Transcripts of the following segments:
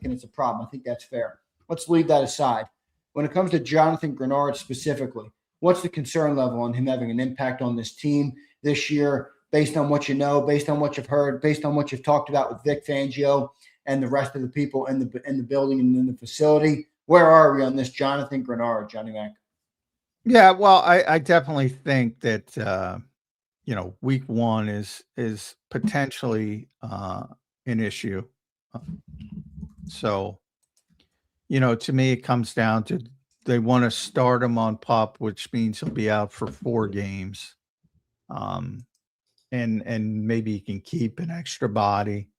thinking it's a problem. I think that's fair. Let's leave that aside. When it comes to Jonathan Greenard specifically, what's the concern level on him having an impact on this team this year, based on what you know, based on what you've heard, based on what you've talked about with Vic Fangio and the rest of the people in the building and in the facility? Where are we on this Jonathan Greenard, Johnny Mac? Yeah, well, I definitely think that week one is potentially an issue. So, to me, it comes down to they want to start him on PUP, which means he'll be out for 4 games. And maybe you can keep an extra body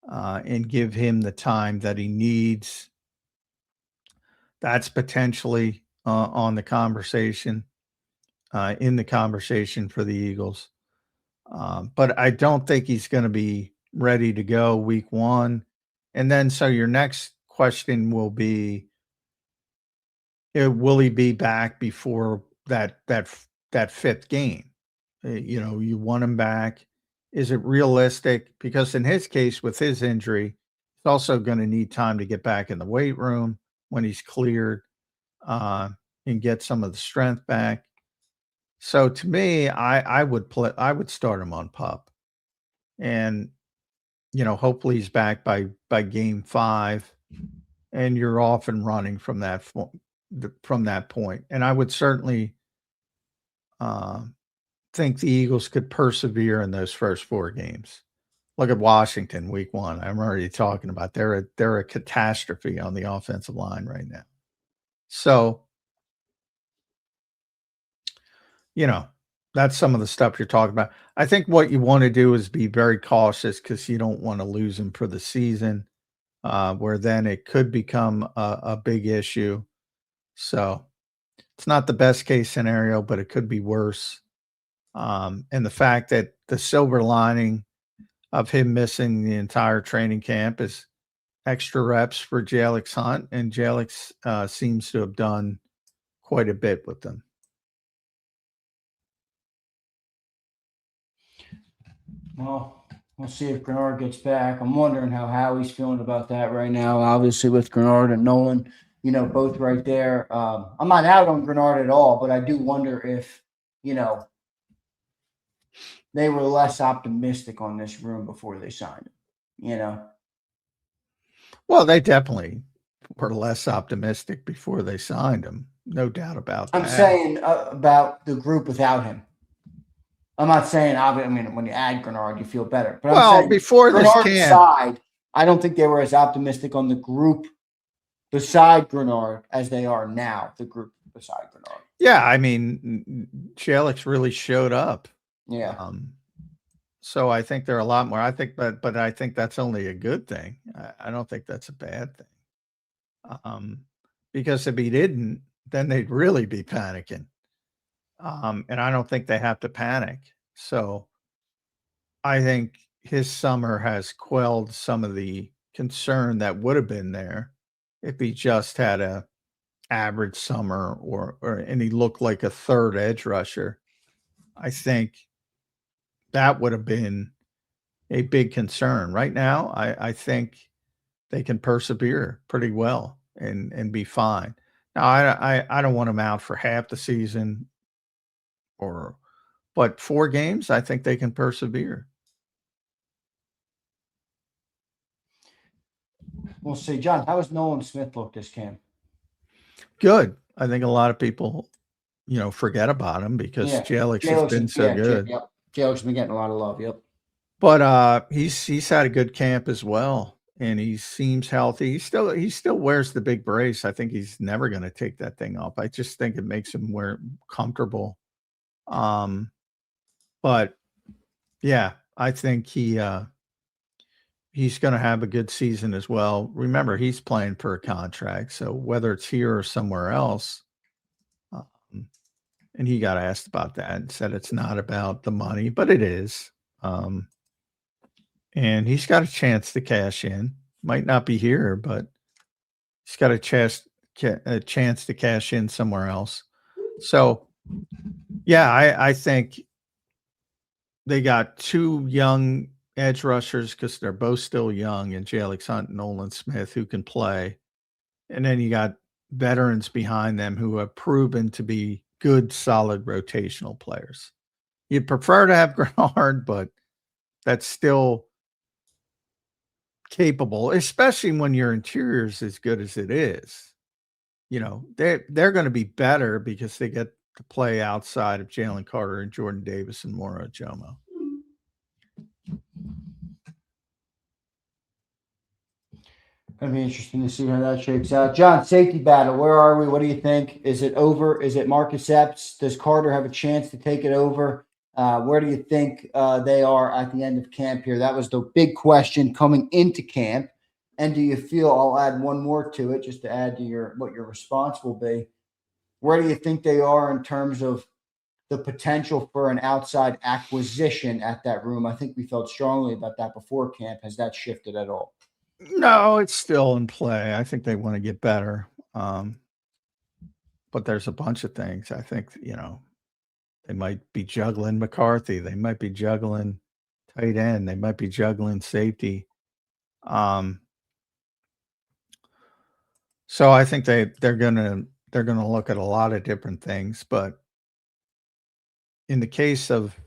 and give him the time that he needs. That's potentially on the conversation, in the conversation for the Eagles. But I don't think he's going to be ready to go week one. And then, so your next question will be, will he be back before that 5th game? You want him back. Is it realistic? Because in his case, with his injury, he's also going to need time to get back in the weight room when he's cleared and get some of the strength back. So to me, I would start him on PUP, and hopefully he's back by game 5, and you're off and running from that point. And I would certainly think the Eagles could persevere in those first 4 games. Look at Washington week 1. I'm already talking about they're a catastrophe on the offensive line right now. So, that's some of the stuff you're talking about. I think what you want to do is be very cautious, because you don't want to lose him for the season, where then it could become a big issue. So it's not the best case scenario, but it could be worse. And the fact that the silver lining of him missing the entire training camp is extra reps for Jalyx Hunt, and Jalyx seems to have done quite a bit with them. Well, we'll see if Greenard gets back. I'm wondering how Howie's feeling about that right now. Obviously, with Greenard and Nolan, both right there. I'm not out on Greenard at all, but I do wonder if, they were less optimistic on this room before they signed him, Well, they definitely were less optimistic before they signed him. No doubt about that. I'm saying about the group without him. I'm not saying, when you add Greenard, you feel better. But I'm saying before this side, I don't think they were as optimistic on the group beside Greenard as they are now, the group beside Greenard. Yeah, Jalyx really showed up. Yeah. So I think there are a lot more. But I think that's only a good thing. I don't think that's a bad thing. Because if he didn't, then they'd really be panicking. And I don't think they have to panic. So I think his summer has quelled some of the concern that would have been there if he just had a average summer and he looked like a 3rd edge rusher. I think that would have been a big concern. Right now, I think they can persevere pretty well and be fine. Now, I don't want him out for half the season, but 4 games, I think they can persevere. We'll see. John, how has Nolan Smith looked this camp? Good. I think a lot of people, forget about him because Jalyx has been so good. Yep. Jalyx has been getting a lot of love. Yep. But he's had a good camp as well, and he seems healthy. He still wears the big brace. I think he's never going to take that thing off. I just think it makes him wear comfortable. But yeah, I think he's going to have a good season as well. Remember, he's playing for a contract, so whether it's here or somewhere else, and he got asked about that and said it's not about the money, but it is. And he's got a chance to cash in. Might not be here, but he's got a chance to cash in somewhere else. So, yeah, I think they got 2 young edge rushers because they're both still young, and Jalyx Hunt and Nolan Smith who can play. And then you got veterans behind them who have proven to be good, solid rotational players. You'd prefer to have Greenard, but that's still capable, especially when your interior is as good as it is. You know, they're going to be better because they get to play outside of Jalen Carter and Jordan Davis and Moro Jomo. Going to be interesting to see how that shakes out. John, safety battle. Where are we? What do you think? Is it over? Is it Marcus Epps? Does Carter have a chance to take it over? Where do you think they are at the end of camp here? That was the big question coming into camp. And do you feel, I'll add one more to it just to add to what your response will be. Where do you think they are in terms of the potential for an outside acquisition at that room? I think we felt strongly about that before camp. Has that shifted at all? No, it's still in play. I think they want to get better. But there's a bunch of things. I think, they might be juggling McCarthy. They might be juggling tight end. They might be juggling safety. So I think they're gonna look at a lot of different things. But in the case of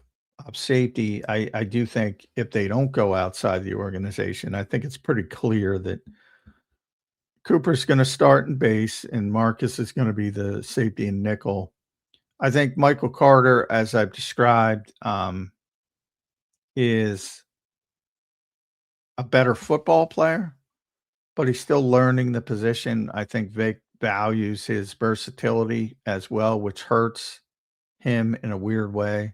safety, I do think if they don't go outside the organization, I think it's pretty clear that Cooper's going to start in base and Marcus is going to be the safety and nickel. I think Michael Carter, as I've described, is a better football player, but he's still learning the position. I think Vic values his versatility as well, which hurts him in a weird way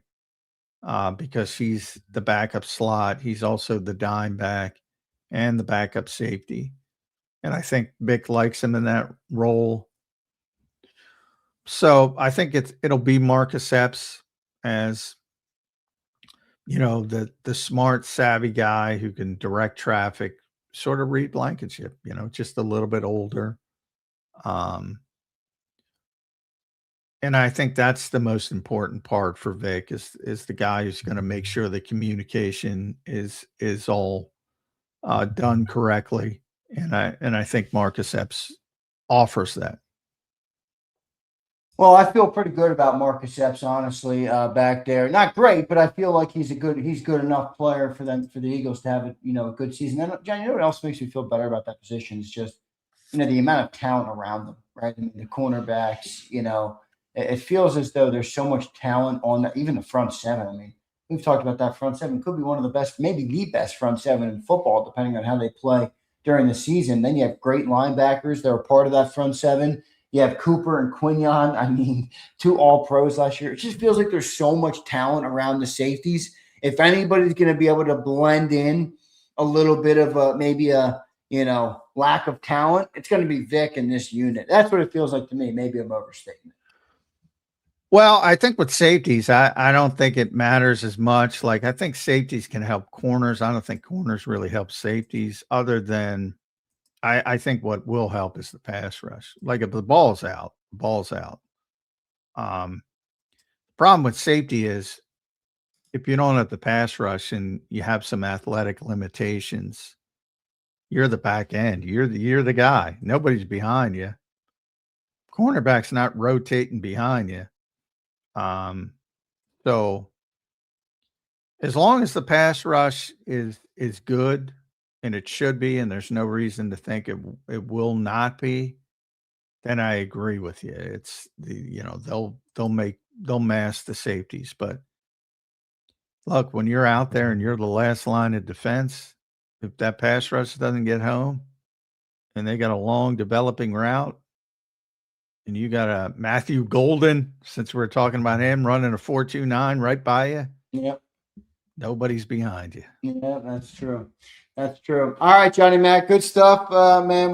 because he's the backup slot. He's also the dime back and the backup safety. And I think Vic likes him in that role. So I think it'll be Marcus Epps as, the smart, savvy guy who can direct traffic, sort of read Blankenship, just a little bit older. And I think that's the most important part for Vic is the guy who's going to make sure the communication is all done correctly. And I think Marcus Epps offers that. Well, I feel pretty good about Marcus Epps, honestly, back there. Not great, but I feel like he's good enough player for the Eagles to have a good season. And John, you know what else makes me feel better about that position is just, the amount of talent around them, right? I mean, the cornerbacks, it feels as though there's so much talent on even the front seven. I mean, we've talked about that front seven could be one of the best, maybe the best front seven in football, depending on how they play during the season. Then you have great linebackers that are part of that front seven. You have Cooper and Quignon. I mean, 2 All-Pros last year. It just feels like there's so much talent around the safeties. If anybody's going to be able to blend in a little bit of maybe a lack of talent, it's going to be Vic in this unit. That's what it feels like to me. Maybe I'm overstating it. Well, I think with safeties, I don't think it matters as much. Like, I think safeties can help corners. I don't think corners really help safeties other than I think what will help is the pass rush. Like, if the ball's out, the ball's out. The problem with safety is if you don't have the pass rush and you have some athletic limitations, you're the back end. You're the guy. Nobody's behind you. Cornerback's not rotating behind you. So as long as the pass rush is good, and it should be, and there's no reason to think it will not be, then I agree with you. It's they'll mask the safeties. But look, when you're out there and you're the last line of defense, if that pass rush doesn't get home and they got a long developing route, and you got a Matthew Golden, since we're talking about him, running a 4.29 right by you. Yep. Nobody's behind you. Yeah, that's true. That's true. All right, Johnny Mac, good stuff, man.